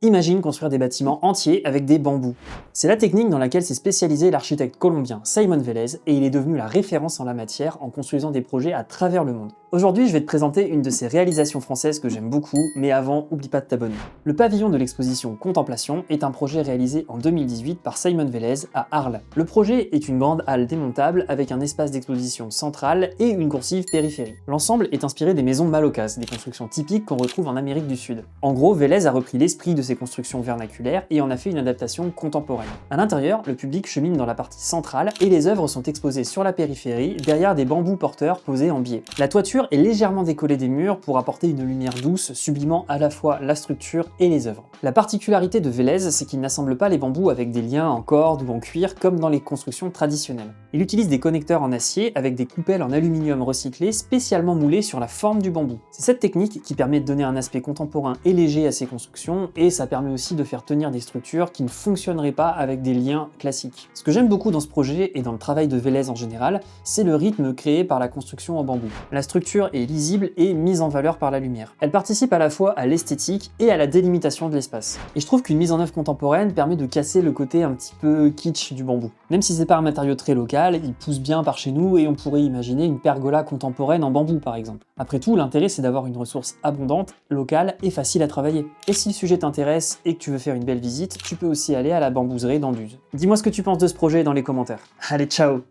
Imagine construire des bâtiments entiers avec des bambous. C'est la technique dans laquelle s'est spécialisé l'architecte colombien Simón Vélez et il est devenu la référence en la matière en construisant des projets à travers le monde. Aujourd'hui, je vais te présenter une de ses réalisations françaises que j'aime beaucoup, mais avant, oublie pas de t'abonner. Le pavillon de l'exposition Contemplation est un projet réalisé en 2018 par Simón Vélez à Arles. Le projet est une grande halle démontable avec un espace d'exposition central et une coursive périphérie. L'ensemble est inspiré des maisons malocas, des constructions typiques qu'on retrouve en Amérique du Sud. En gros, Vélez a repris l'esprit de ces constructions vernaculaires et en a fait une adaptation contemporaine. À l'intérieur, le public chemine dans la partie centrale et les œuvres sont exposées sur la périphérie, derrière des bambous porteurs posés en biais. La toiture est légèrement décollée des murs pour apporter une lumière douce, sublimant à la fois la structure et les œuvres. La particularité de Vélez, c'est qu'il n'assemble pas les bambous avec des liens en corde ou en cuir comme dans les constructions traditionnelles. Il utilise des connecteurs en acier avec des coupelles en aluminium recyclé spécialement moulées sur la forme du bambou. C'est cette technique qui permet de donner un aspect contemporain et léger à ces constructions et ça permet aussi de faire tenir des structures qui ne fonctionneraient pas avec des liens classiques. Ce que j'aime beaucoup dans ce projet et dans le travail de Vélez en général, c'est le rythme créé par la construction en bambou. La structure est lisible et mise en valeur par la lumière. Elle participe à la fois à l'esthétique et à la délimitation de l'espace. Et je trouve qu'une mise en œuvre contemporaine permet de casser le côté un petit peu kitsch du bambou. Même si c'est pas un matériau très local, il pousse bien par chez nous et on pourrait imaginer une pergola contemporaine en bambou par exemple. Après tout, l'intérêt c'est d'avoir une ressource abondante, locale et facile à travailler. Et si le sujet t'intéresse et que tu veux faire une belle visite, tu peux aussi aller à la bambouserie d'Anduze. Dis-moi ce que tu penses de ce projet dans les commentaires. Allez, ciao!